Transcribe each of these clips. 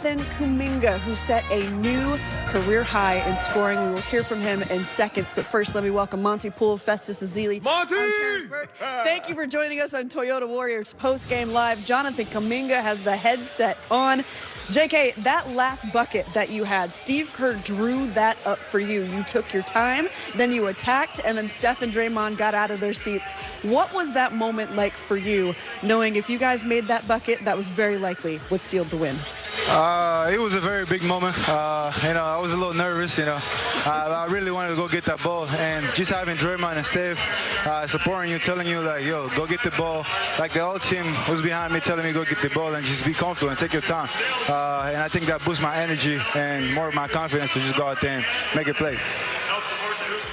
Jonathan Kuminga, who set a new career high in scoring. We will hear from him in seconds, but first let me welcome Monty Poole, Festus Ezeli. Monty! Thank you for joining us on Toyota Warriors Post-Game Live. Jonathan Kuminga has the headset on. JK, that last bucket that you had, Steve Kerr drew that up for you. You took your time, then you attacked, and then Steph and Draymond got out of their seats. What was that moment like for you, knowing if you guys made that bucket, that was very likely what sealed the win? It was a very big moment. I was a little nervous. I really wanted to go get that ball, and just having Draymond and Steph supporting you, telling you like, "Yo, go get the ball." Like the whole team was behind me, telling me go get the ball and just be comfortable and take your time. And I think that boosts my energy and more of my confidence to just go out there and make a play.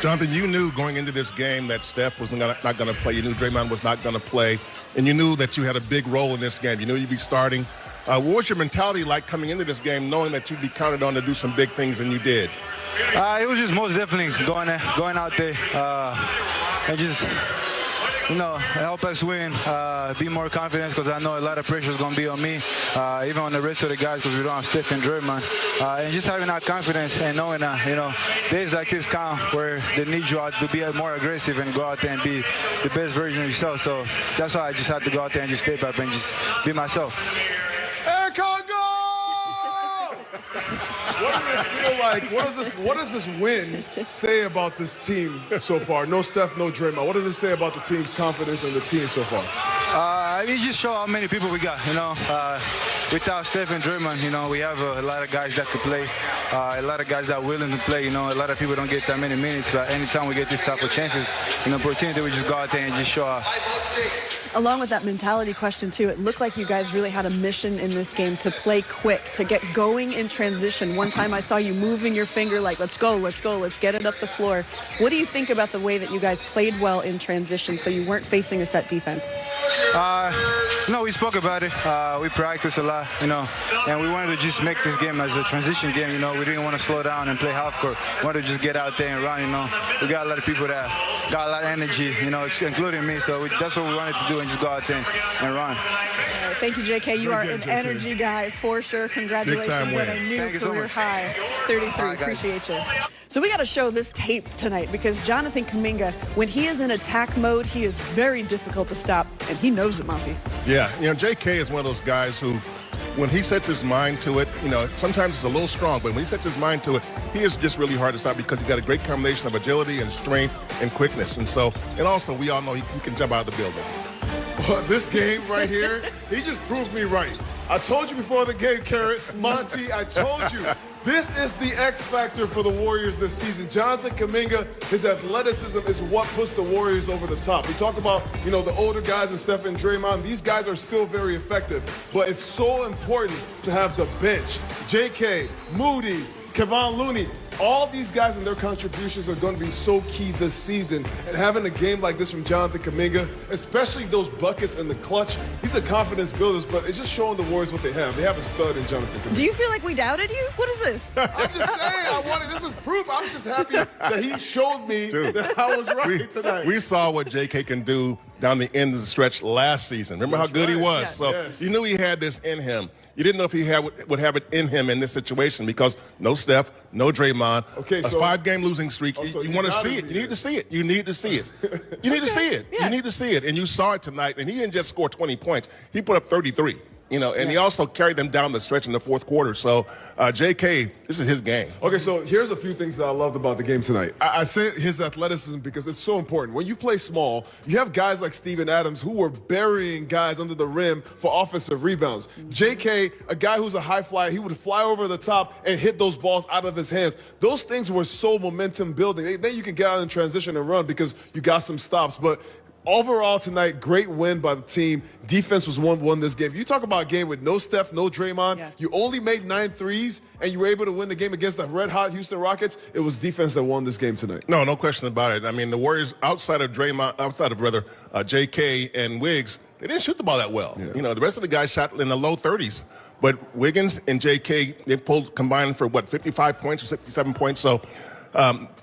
Jonathan, you knew going into this game that Steph was not going to play. You knew Draymond was not going to play, and you knew that you had a big role in this game. You knew you'd be starting. What was your mentality like coming into this game, knowing that you'd be counted on to do some big things, and you did? It was just most definitely going out there and just, help us win, be more confident, because I know a lot of pressure is going to be on me, even on the rest of the guys, because we don't have Steph and Draymond. And just having that confidence and knowing that, days like this count where they need you out to be more aggressive and go out there and be the best version of yourself. So that's why I just had to go out there and just step up and just be myself. What does it feel like? What does this win say about this team so far? No Steph, no Draymond. What does it say about the team's confidence and the team so far? It just show how many people we got. Without Steph and Draymond, we have a lot of guys that could play, a lot of guys that are willing to play. A lot of people don't get that many minutes, but anytime we get this type of chances, opportunity, we just go out there and just show up. Along with that mentality question, too, it looked like you guys really had a mission in this game to play quick, to get going in transition. One time I saw you moving your finger like, let's go, let's get it up the floor. What do you think about the way that you guys played well in transition so you weren't facing a set defense? We spoke about it. We practiced a lot, and we wanted to just make this game as a transition game. We didn't want to slow down and play half court. We wanted to just get out there and run, We got a lot of people that got a lot of energy, including me. So that's what we wanted to do and just go out there and run. Thank you, JK. You are an energy guy for sure. Congratulations on a new career high. 33. Appreciate you. So we got to show this tape tonight because Jonathan Kuminga, when he is in attack mode, he is very difficult to stop, and he knows it, Monty. Yeah, JK is one of those guys who, when he sets his mind to it, sometimes it's a little strong, but when he sets his mind to it, he is just really hard to stop because he's got a great combination of agility and strength and quickness. And also we all know he can jump out of the building. Well, this game right here, he just proved me right. I told you before the game, kerr, Monty, I told you. This is the X factor for the Warriors this season. Jonathan Kuminga, his athleticism is what puts the Warriors over the top. We talk about, the older guys and Steph and Draymond. These guys are still very effective, but it's so important to have the bench. JK, Moody, Kevon Looney, all these guys and their contributions are going to be so key this season. And having a game like this from Jonathan Kuminga, especially those buckets in the clutch, he's a confidence builder, but it's just showing the Warriors what they have. They have a stud in Jonathan Kuminga. Do you feel like we doubted you? What is this? I'm just saying, this is proof. I'm just happy that he showed me that I was right tonight. We saw what JK can do down the end of the stretch last season. Remember how good he was? Yeah. So you knew he had this in him. You didn't know if he would have it in him in this situation because no Steph, no Draymond, a 5-game losing streak. You want to see it. You need to see it. You need to see it. You need to see it. Yeah. You need to see it. And you saw it tonight. And he didn't just score 20 points. He put up 33. And he also carried them down the stretch in the fourth quarter. So, JK, this is his game. Okay, so here's a few things that I loved about the game tonight. I say his athleticism because it's so important. When you play small, you have guys like Steven Adams who were burying guys under the rim for offensive rebounds. JK, a guy who's a high flyer, he would fly over the top and hit those balls out of his hands. Those things were so momentum building. Then you can get out in transition and run because you got some stops. But overall tonight, great win by the team. Defense was won this game. You talk about a game with no Steph, no Draymond. You only made 9 threes, and you were able to win the game against the red-hot Houston Rockets. It was defense that won this game tonight. No question about it. I mean, the Warriors, outside of JK and Wiggs, they didn't shoot the ball that well. Yeah. The rest of the guys shot in the low 30s. But Wiggins and JK, they combined for, 55 points or 57 points. So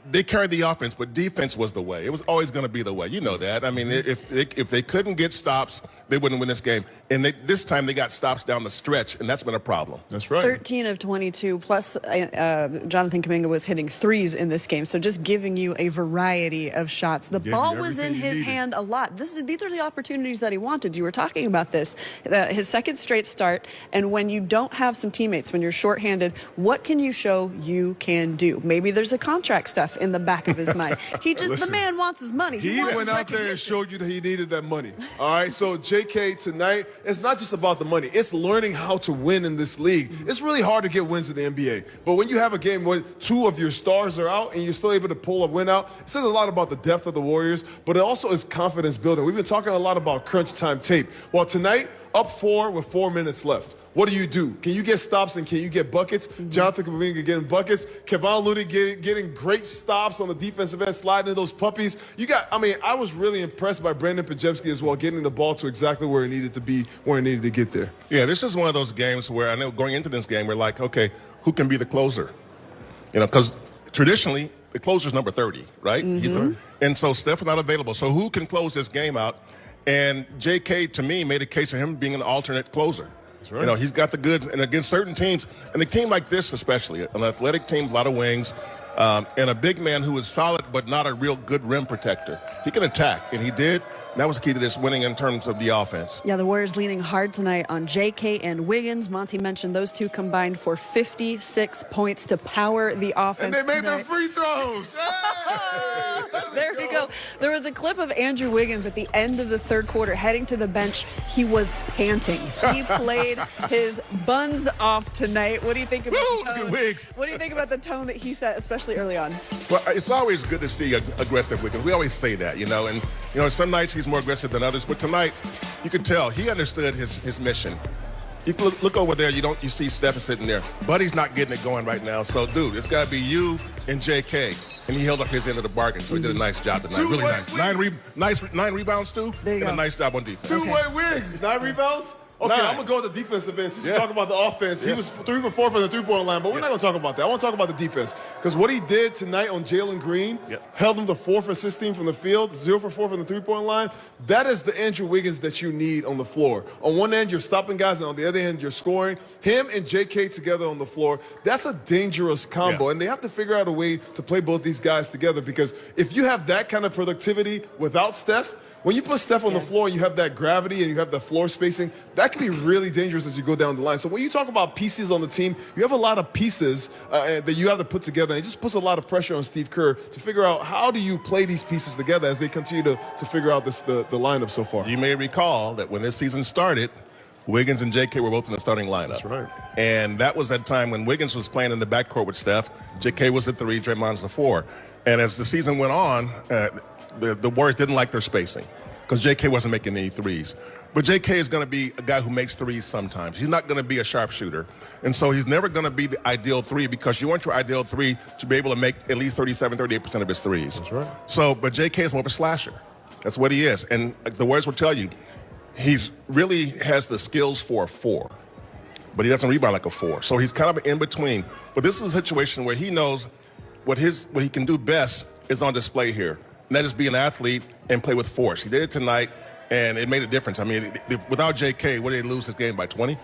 they carried the offense, but defense was the way. It was always going to be the way. You know that. I mean, if they couldn't get stops, they wouldn't win this game. And this time they got stops down the stretch, and that's been a problem. That's right. 13 of 22, plus Jonathan Kuminga was hitting threes in this game, so just giving you a variety of shots. The ball was in his hand a lot. These are the opportunities that he wanted. You were talking about this, his second straight start, and when you don't have some teammates, when you're shorthanded, what can you show you can do? Maybe there's a contract stuff in the back of his mind. He just, the man wants his money. He went out there and showed you that he needed that money. All right, so JK tonight, it's not just about the money. It's learning how to win in this league. It's really hard to get wins in the NBA. But when you have a game where two of your stars are out and you're still able to pull a win out, it says a lot about the depth of the Warriors, but it also is confidence building. We've been talking a lot about crunch time tape. Well, tonight, up 4 with 4 minutes left. What do? Can you get stops and can you get buckets? Jonathan Kuminga getting buckets. Kevon Looney getting great stops on the defensive end, sliding into those puppies. I was really impressed by Brandin podziemski as well, getting the ball to exactly where it needed to be, where it needed to get there. Yeah, this is one of those games where I know going into this game, we're like, okay, who can be the closer? You know, because traditionally, the closer's number 30, right? And so Steph is not available. So who can close this game out? And JK, to me, made a case of him being an alternate closer. That's right. You know, he's got the goods, and against certain teams, and a team like this especially, an athletic team, a lot of wings, and a big man who is solid but not a real good rim protector. He can attack, and he did. And that was key to this winning in terms of the offense. Yeah, the Warriors leaning hard tonight on JK and Wiggins. Monty mentioned those two combined for 56 points to power the offense. And they made tonight. their free throws. There we go. There was a clip of Andrew Wiggins at the end of the third quarter heading to the bench. He was panting. He played his buns off tonight. What do you think about the tone? What do you think about the tone that he set, especially early on? Well, it's always good to see aggressive Wiggins. We always say that, you know, and some nights he's more aggressive than others, but tonight you could tell he understood his mission. You can look over there, you see Steph sitting there. Buddy's not getting it going right now. So, dude, it's got to be you and JK. And he held up his end of the bargain, so he did a nice job tonight. Really nice. 9 rebounds, too. There you go. And a nice job on defense. Two-way wins. 9 rebounds? Okay, I'm going to go to the defensive end. Since you talk about the offense, he was 3 for 4 from the three-point line, but we're not going to talk about that. I want to talk about the defense. Because what he did tonight on Jalen Green, held him to 4 for 16 from the field, 0 for 4 from the three-point line. That is the Andrew Wiggins that you need on the floor. On one end, you're stopping guys, and on the other end, you're scoring. Him and JK together on the floor, that's a dangerous combo. And they have to figure out a way to play both these guys together, because if you have that kind of productivity without Steph, when you put Steph on the floor and you have that gravity and you have the floor spacing, that can be really dangerous as you go down the line. So when you talk about pieces on the team, you have a lot of pieces that you have to put together. And it just puts a lot of pressure on Steve Kerr to figure out how do you play these pieces together as they continue to figure out the lineup so far. You may recall that when this season started, Wiggins and JK were both in the starting lineup. That's right. And that was that time when Wiggins was playing in the backcourt with Steph. JK was the 3, Draymond's the 4. And as the season went on, the Warriors didn't like their spacing because JK wasn't making any threes. But JK is going to be a guy who makes threes sometimes. He's not going to be a sharpshooter. And so he's never going to be the ideal 3 because you want your ideal 3 to be able to make at least 37, 38% of his threes. That's right. So, but JK is more of a slasher. That's what he is. And the Warriors will tell you, he's really has the skills for a 4, but he doesn't rebound like a 4. So he's kind of in between. But this is a situation where he knows what he can do best is on display here. And that is be an athlete and play with force. He did it tonight, and it made a difference. I mean, without JK, what did they lose this game by 20?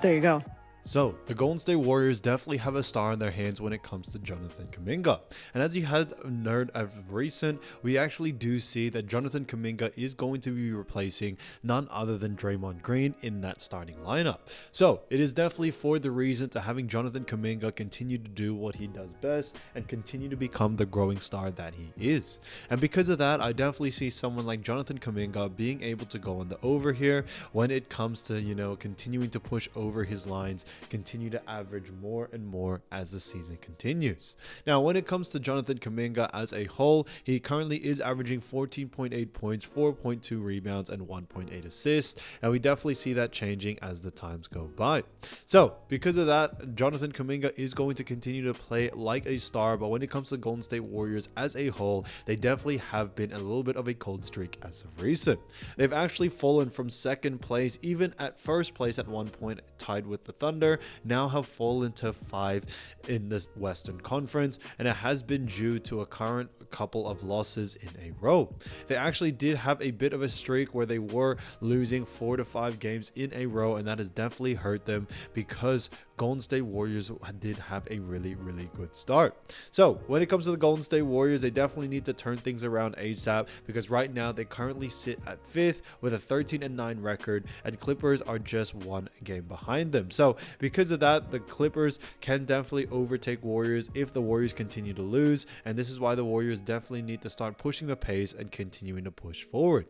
There you go. So, the Golden State Warriors definitely have a star in their hands when it comes to Jonathan Kuminga. And as you had heard of recent, we actually do see that Jonathan Kuminga is going to be replacing none other than Draymond Green in that starting lineup. So, it is definitely for the reason to having Jonathan Kuminga continue to do what he does best and continue to become the growing star that he is. And because of that, I definitely see someone like Jonathan Kuminga being able to go on the over here when it comes to, continuing to push over his lines, continue to average more and more as the season continues. Now, when it comes to Jonathan Kuminga as a whole, he currently is averaging 14.8 points, 4.2 rebounds, and 1.8 assists, and we definitely see that changing as the times go by. So, because of that, Jonathan Kuminga is going to continue to play like a star, but when it comes to Golden State Warriors as a whole, they definitely have been a little bit of a cold streak as of recent. They've actually fallen from second place, even at first place at one point, tied with the Thunder, Thunder now have fallen to 5 in the Western Conference, and it has been due to a current couple of losses in a row. They actually did have a bit of a streak where they were losing 4 to 5 games in a row, and that has definitely hurt them because Golden State Warriors did have a really good start. So when it comes to the Golden State Warriors, they definitely need to turn things around ASAP, because right now they currently sit at 5th with a 13-9 record, and Clippers are just 1 game behind them. So because of that, the Clippers can definitely overtake Warriors if the Warriors continue to lose, and this is why the Warriors definitely need to start pushing the pace and continuing to push forward.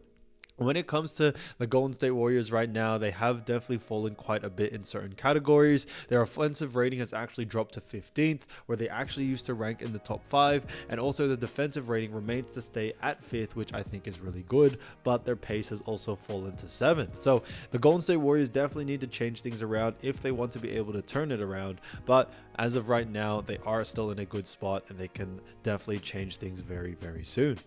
When it comes to the Golden State Warriors right now, they have definitely fallen quite a bit in certain categories. Their offensive rating has actually dropped to 15th, where they actually used to rank in the top 5, and also the defensive rating remains to stay at 5th, which I think is really good, but their pace has also fallen to 7th. So the Golden State Warriors definitely need to change things around if they want to be able to turn it around, but as of right now, they are still in a good spot, and they can definitely change things very soon.